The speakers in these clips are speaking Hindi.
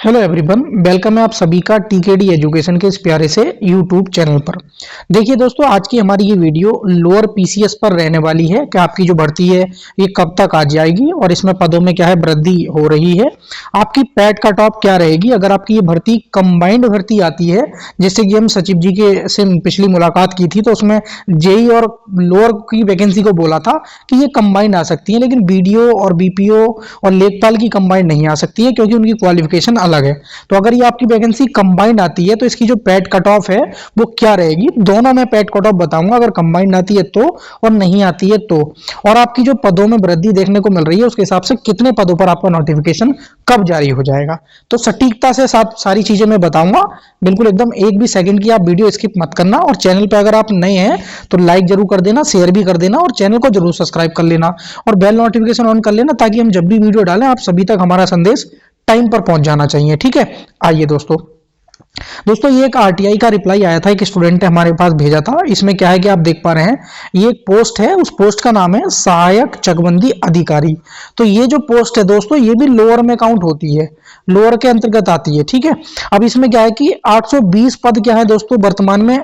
हेलो एवरीवन, वेलकम है आप सभी का टीकेडी एजुकेशन के इस प्यारे से यूट्यूब चैनल पर। देखिए दोस्तों, आज की हमारी ये वीडियो लोअर पीसीएस पर रहने वाली है कि आपकी जो भर्ती है ये कब तक आ जाएगी और इसमें पदों में क्या है वृद्धि हो रही है, आपकी पैट कट ऑफ क्या रहेगी अगर आपकी ये भर्ती कंबाइंड भर्ती आती है। जैसे कि हम सचिव जी के से पिछली मुलाकात की थी तो उसमें जेई और लोअर की वैकेंसी को बोला था कि ये कंबाइंड आ सकती है, लेकिन बीडीओ और बीपीओ और लेखपाल की कंबाइंड नहीं आ सकती है क्योंकि उनकी क्वालिफिकेशन अलग है। तो अगर ये आपकी वैकेंसी कंबाइंड आती है तो इसकी जो पैट कट ऑफ है वो क्या रहेगी, दोनों में पैट कट ऑफ बताऊंगा, अगर कंबाइंड आती है तो और नहीं आती है तो, और आपकी जो पदों में वृद्धि देखने को मिल रही है उसके हिसाब से कितने पदों पर आपका नोटिफिकेशन कब जारी हो जाएगा। तो सटीकता से सारी चीजें मैं बताऊंगा, बिल्कुल एकदम एक भी सेकंड की आप वीडियो स्किप मत करना। और चैनल पे अगर आप नए हैं तो लाइक जरूर कर देना, शेयर भी कर देना और चैनल को जरूर सब्सक्राइब कर लेना और बेल नोटिफिकेशन ऑन कर लेना ताकि हम जब भी वीडियो डालें आप सभी तक हमारा संदेश टाइम पर पहुंच जाना चाहिए। ठीक है, आइए दोस्तों ये एक आरटीआई का रिप्लाई आया था, एक स्टूडेंट ने हमारे पास भेजा था। इसमें क्या है कि आप देख पा रहे हैं ये एक पोस्ट है, उस पोस्ट का नाम है सहायक चकबंदी अधिकारी। तो ये जो पोस्ट है दोस्तों ये भी लोअर में काउंट होती है, लोअर के अंतर्गत आती है। ठीक है, अब इसमें क्या है कि 820 पद क्या है दोस्तों वर्तमान में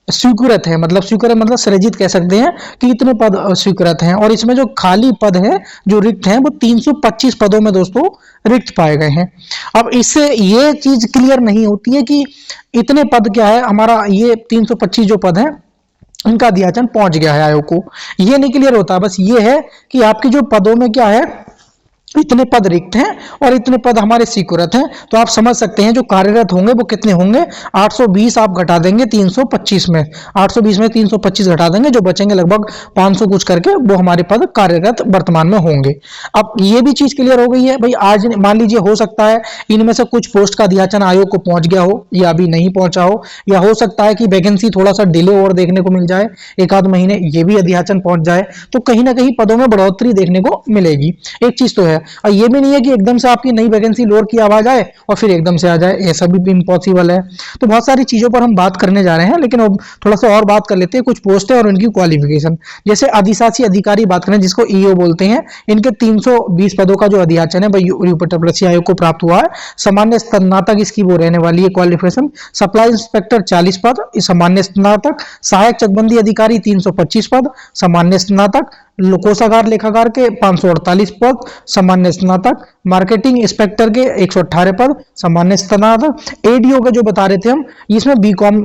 स्वीकृत है, मतलब स्वीकृत मतलब सृजित कह सकते हैं कि इतने पद स्वीकृत हैं, और इसमें जो खाली पद है जो रिक्त हैं वो 325 पदों में दोस्तों रिक्त पाए गए हैं। अब इससे ये चीज क्लियर नहीं होती है कि इतने पद क्या है हमारा, ये 325 जो पद हैं इनका अध्याचन पहुंच गया है आयोग को, ये नहीं क्लियर होता। बस ये है कि आपके जो पदों में क्या है इतने पद रिक्त हैं और इतने पद हमारे स्वीकृत हैं। तो आप समझ सकते हैं जो कार्यरत होंगे वो कितने होंगे, 820 आप घटा देंगे 325 में, 820 में 325 घटा देंगे, जो बचेंगे लगभग 500 कुछ करके वो हमारे पद कार्यरत वर्तमान में होंगे। अब ये भी चीज क्लियर हो गई है भाई, आज मान लीजिए हो सकता है इनमें से कुछ पोस्ट का अध्याचन आयोग को पहुंच गया हो या अभी नहीं पहुंचा हो, या हो सकता है कि वैकेंसी थोड़ा सा डिले और देखने को मिल जाए, एक आध महीने ये भी अध्याचन पहुंच जाए, तो कहीं ना कहीं पदों में बढ़ोतरी देखने को मिलेगी। एक चीज तो है, और ये भी नहीं है कि एकदम से आपकी नई वैकेंसी लोअर की आवाज आए और फिर एकदम से आ जाए, ऐसा भी इम्पॉसिबल है। तो बहुत सारी चीजों पर हम बात करने जा रहे हैं, लेकिन अब थोड़ा सा और बात कर लेते हैं कुछ पोस्ट है और उनकी क्वालिफिकेशन। जैसे अधिशासी अधिकारी बात करें जिसको ईओ बोलते हैं, इनके 320 पदों का जो अध्याचन है यूपी आयोग को प्राप्त हुआ है। सामान्य स्नातक इसकी वो रहने वाली है क्वालिफिकेशन। सप्लाई इंस्पेक्टर 40 पद सामान्य स्नातक, सहायक चकबंदी अधिकारी 325 पद सामान्य स्नातक, कोषागार लेखाकार के 548 पद सामान्य स्नातक, मार्केटिंग इंस्पेक्टर के 118 पद सामान्य स्नातक, एडीओ के जो बता रहे थे हम, इसमें बीकॉम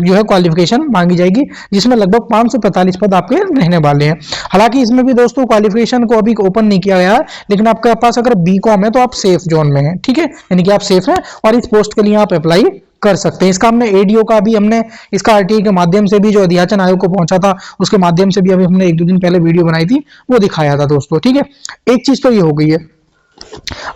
जो है क्वालिफिकेशन मांगी जाएगी, जिसमें लगभग 545 पद आपके रहने वाले हैं। हालांकि इसमें भी दोस्तों क्वालिफिकेशन को अभी ओपन नहीं किया गया है, लेकिन आपके पास अगर बीकॉम है तो आप सेफ जोन में हैं। ठीक है, यानी कि आप सेफ हैं और इस पोस्ट के लिए आप अप्लाई कर सकते हैं। इसका हमने एडीओ का भी हमने इसका आरटीआई के माध्यम से भी जो अध्याचन आयोग को पहुंचा था उसके माध्यम से भी अभी हमने एक दो दिन पहले वीडियो बनाई थी, वो दिखाया था दोस्तों। ठीक है, एक चीज तो ये हो गई है।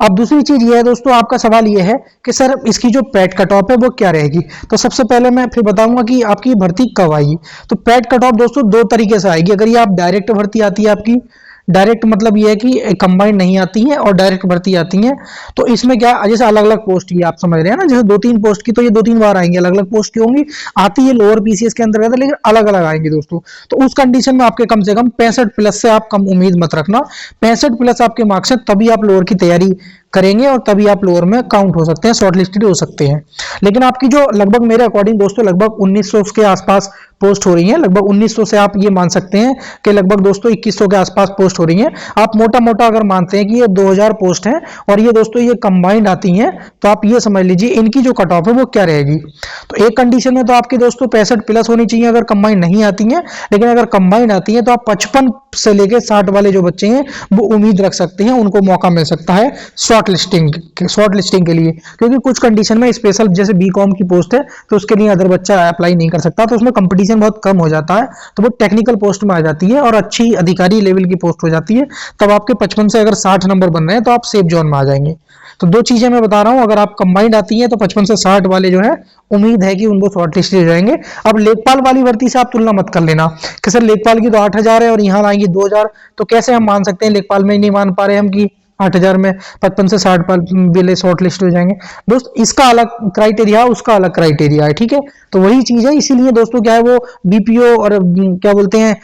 अब दूसरी चीज ये है दोस्तों, आपका सवाल ये है कि सर इसकी जो पैट कट ऑफ है वो क्या रहेगी। तो सबसे पहले मैं फिर बताऊंगा कि आपकी भर्ती कब आएगी। तो पैट कट ऑफ दोस्तों दो तरीके से आएगी। अगर ये आप डायरेक्ट भर्ती आती है, आपकी डायरेक्ट मतलब ये है कि कंबाइंड नहीं आती है और डायरेक्ट भर्ती आती है, तो इसमें क्या जैसे अलग अलग पोस्ट की आप समझ रहे हैं ना, जैसे दो तीन पोस्ट की तो ये दो तीन बार आएंगी, अलग अलग पोस्ट की होंगी, आती है लोअर पीसीएस के अंतर्गत लेकिन अलग अलग आएंगी दोस्तों। तो उस कंडीशन में आपके कम से कम 65 प्लस से आप कम उम्मीद मत रखना। 65 प्लस आपके मार्क्स हैं तभी आप लोअर की तैयारी करेंगे और तभी आप लोअर में काउंट हो सकते हैं, शॉर्ट लिस्टेड हो सकते हैं। लेकिन आपकी जो लगभग मेरे अकॉर्डिंग दोस्तों लगभग 1900 के आसपास पोस्ट हो रही है, लगभग 1900 से आप ये मान सकते हैं कि लगभग दोस्तों 2100 के आसपास पोस्ट हो रही है। आप मोटा मोटा अगर मानते हैं कि ये 2000 पोस्ट हैं और ये दोस्तों ये कंबाइंड आती हैं, तो आप ये समझ लीजिए इनकी जो कट ऑफ है वो क्या रहेगी। तो एक कंडीशन में तो आपकी दोस्तों 65 प्लस होनी चाहिए अगर कंबाइंड नहीं आती हैं, लेकिन अगर कंबाइंड आती हैं तो आप 55 से लेकर 60 वाले जो बच्चे हैं वो उम्मीद रख सकते हैं, उनको मौका मिल सकता है शॉर्ट लिस्टिंग के लिए। क्योंकि कुछ कंडीशन में स्पेशल जैसे बीकॉम की पोस्ट है तो उसके लिए अदर बच्चा अप्लाई नहीं कर सकता, तो उसमें कंपटीशन बहुत कम हो जाता है, तो वो टेक्निकल पोस्ट में आ जाती है और अच्छी अधिकारी लेवल की पोस्ट हो जाती है। तब आपके 55 से अगर 60 नंबर बन रहे हैं तो आप सेफ जोन में आ जाएंगे। तो दो चीजें मैं बता रहा हूं, अगर आप कंबाइंड आती है तो 55 से 60 वाले जो है उम्मीद है कि उनको शॉर्ट लिस्ट हो जाएंगे। अब लेखपाल वाली भर्ती से आप तुलना मत कर लेना कि सर लेखपाल की तो 8000 है और यहाँ आएंगी 2000, तो कैसे हम मान सकते हैं, लेखपाल में ही नहीं मान पा रहे हम कि 8000 में 55 से 60 वाले शॉर्ट लिस्ट हो जाएंगे। दोस्त इसका अलग क्राइटेरिया, उसका अलग क्राइटेरिया है, ठीक है। तो वही चीज है, इसीलिए दोस्तों क्या है वो बीपीओ और क्या बोलते हैं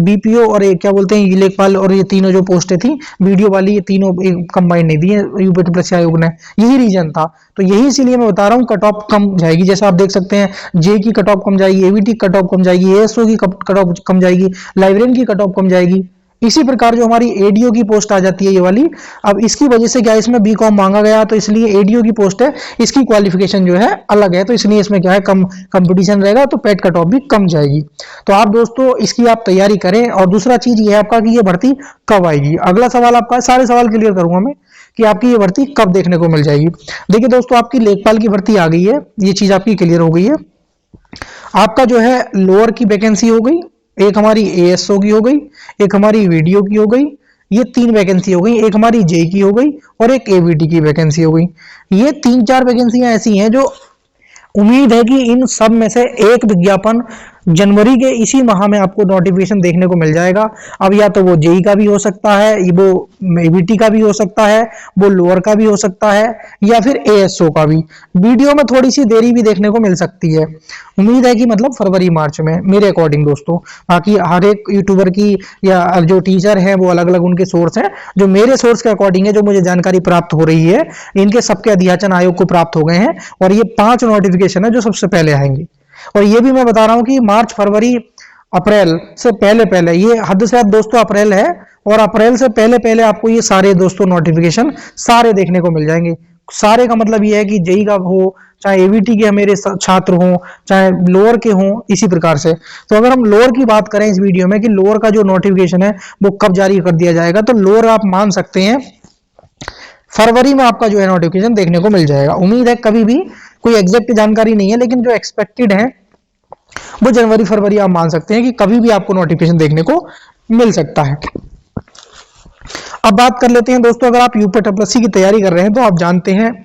बीपीओ और क्या बोलते हैं लेखपाल और ये तीनों जो पोस्टें थी वीडियो वाली, ये तीनों कंबाइंड नहीं दी है यूपी प्लस आयोग ने, यही रीजन था। तो यही इसीलिए मैं बता रहा हूँ कट ऑफ कम जाएगी। जैसे आप देख सकते हैं जे की कट ऑफ कम जाएगी, एवीटी कट ऑफ कम जाएगी, एएसओ की कट ऑफ कम जाएगी, लाइब्रेरियन की कट ऑफ कम जाएगी। इसी प्रकार जो हमारी एडीओ की पोस्ट आ जाती है ये वाली, अब इसकी वजह से क्या है इसमें बीकॉम मांगा गया, तो इसलिए एडीओ की पोस्ट है, इसकी क्वालिफिकेशन जो है अलग है, तो इसलिए इसमें क्या है कम कंपटीशन रहेगा, तो पेट कट ऑफ भी कम जाएगी। तो आप दोस्तों इसकी आप तैयारी करें। और दूसरा चीज ये है आपका कि ये भर्ती कब आएगी। अगला सवाल आपका, सारे सवाल क्लियर करूंगा मैं कि आपकी ये भर्ती कब देखने को मिल जाएगी। देखिए दोस्तों आपकी लेखपाल की भर्ती आ गई है, ये चीज आपकी क्लियर हो गई है। आपका जो है लोअर की वैकेंसी हो गई, एक हमारी एएसओ की हो गई, एक हमारी वीडियो की हो गई, ये 3 वैकेंसी हो गई, एक हमारी जे की हो गई और एक एवीटी की वैकेंसी हो गई। ये 3-4 वैकेंसियां ऐसी हैं जो उम्मीद है कि इन सब में से एक विज्ञापन जनवरी के इसी माह में आपको नोटिफिकेशन देखने को मिल जाएगा। अब या तो वो जेई का भी हो सकता है, वो एबीटी का भी हो सकता है, वो लोअर का भी हो सकता है, या फिर एएसओ का भी। वीडियो में थोड़ी सी देरी भी देखने को मिल सकती है, उम्मीद है कि मतलब फरवरी मार्च में मेरे अकॉर्डिंग दोस्तों। बाकी हर एक यूट्यूबर की या जो टीचर है वो अलग अलग उनके सोर्स हैं, जो मेरे सोर्स के अकॉर्डिंग है, जो मुझे जानकारी प्राप्त हो रही है, इनके सबके अध्याचन आयोग को प्राप्त हो गए हैं और ये 5 नोटिफिकेशन है जो सबसे पहले आएंगे। और ये भी मैं बता रहा हूं कि मार्च फरवरी अप्रैल से पहले पहले, ये हद से हद दोस्तों अप्रैल है, और अप्रैल से पहले पहले आपको ये सारे दोस्तों नोटिफिकेशन सारे देखने को मिल जाएंगे। सारे का मतलब ये है कि जेई का हो, चाहे एवीटी के मेरे छात्र हों, चाहे लोअर के हों, इसी प्रकार से। तो अगर हम लोअर की बात करें इस वीडियो में कि लोअर का जो नोटिफिकेशन है वो कब जारी कर दिया जाएगा, तो लोअर आप मान सकते हैं फरवरी में आपका जो है नोटिफिकेशन देखने को मिल जाएगा। उम्मीद है, कभी भी कोई एग्जैक्ट जानकारी नहीं है, लेकिन जो एक्सपेक्टेड है वो जनवरी फरवरी आप मान सकते हैं कि कभी भी आपको नोटिफिकेशन देखने को मिल सकता है। अब बात कर लेते हैं दोस्तों, अगर आप यूपीएससी की तैयारी कर रहे हैं तो आप जानते हैं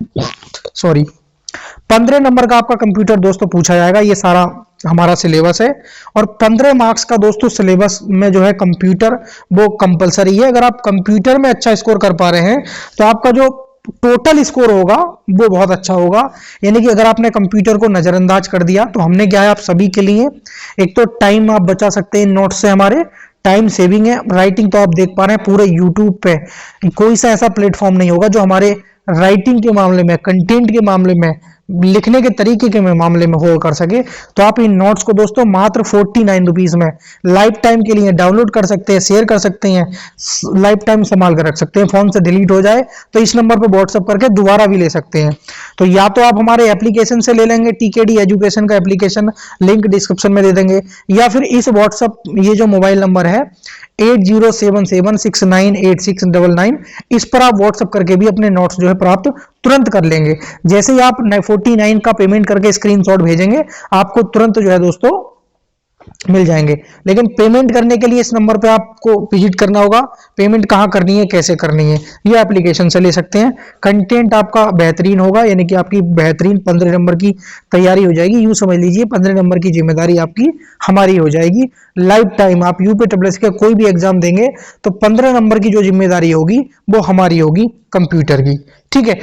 15 नंबर का आपका कंप्यूटर दोस्तों पूछा जाएगा। ये सारा हमारा सिलेबस है और 15 मार्क्स का दोस्तों सिलेबस में जो है कंप्यूटर वो कंपलसरी है। अगर आप कंप्यूटर में अच्छा स्कोर कर पा रहे हैं तो आपका जो टोटल स्कोर होगा वो बहुत अच्छा होगा। यानी कि अगर आपने कंप्यूटर को नजरअंदाज कर दिया तो हमने क्या है आप सभी के लिए, एक तो टाइम आप बचा सकते हैं इन नोट्स से, हमारे टाइम सेविंग है। राइटिंग तो आप देख पा रहे हैं पूरे यूट्यूब पे कोई सा ऐसा प्लेटफॉर्म नहीं होगा जो हमारे राइटिंग के मामले में, कंटेंट के मामले में, लिखने के तरीके के मामले में होल्ड कर सके। तो आप इन नोट्स को दोस्तों मात्र 49 रुपीज में लाइफ टाइम के लिए डाउनलोड कर सकते हैं, शेयर कर सकते हैं, लाइफ टाइम संभाल कर रख सकते हैं। फोन से डिलीट हो जाए तो इस नंबर पर व्हाट्सएप करके दोबारा भी ले सकते हैं। तो या तो आप हमारे एप्लीकेशन से ले लेंगे, टीकेडी एजुकेशन का एप्लीकेशन, लिंक डिस्क्रिप्शन में दे देंगे, या फिर इस व्हाट्सएप ये जो मोबाइल नंबर है 8077698699, इस पर आप व्हाट्सएप करके भी अपने नोट्स जो है प्राप्त तुरंत कर लेंगे। जैसे ही आप 49 का पेमेंट करके स्क्रीनशॉट भेजेंगे आपको तुरंत जो है दोस्तों मिल जाएंगे। लेकिन पेमेंट करने के लिए इस नंबर पे आपको विजिट करना होगा। पेमेंट कहाँ करनी है, कैसे करनी है, ये एप्लीकेशन से ले सकते हैं। कंटेंट आपका बेहतरीन होगा, यानी कि आपकी बेहतरीन 15 नंबर की तैयारी हो जाएगी। यूं समझ लीजिए 15 नंबर की जिम्मेदारी आपकी हमारी हो जाएगी। लाइफ टाइम आप यूपीएससी का कोई भी एग्जाम देंगे तो 15 नंबर की जो जिम्मेदारी होगी वो हमारी होगी कंप्यूटर की, ठीक है।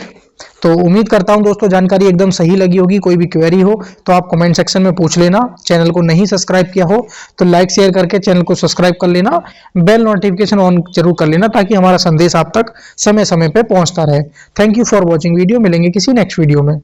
तो उम्मीद करता हूं दोस्तों जानकारी एकदम सही लगी होगी। कोई भी क्वेरी हो तो आप कमेंट सेक्शन में पूछ लेना। चैनल को नहीं सब्सक्राइब किया हो तो लाइक शेयर करके चैनल को सब्सक्राइब कर लेना, बेल नोटिफिकेशन ऑन जरूर कर लेना ताकि हमारा संदेश आप तक समय समय पे पहुंचता रहे। Thank you for watching video. मिलेंगे किसी नेक्स्ट वीडियो में।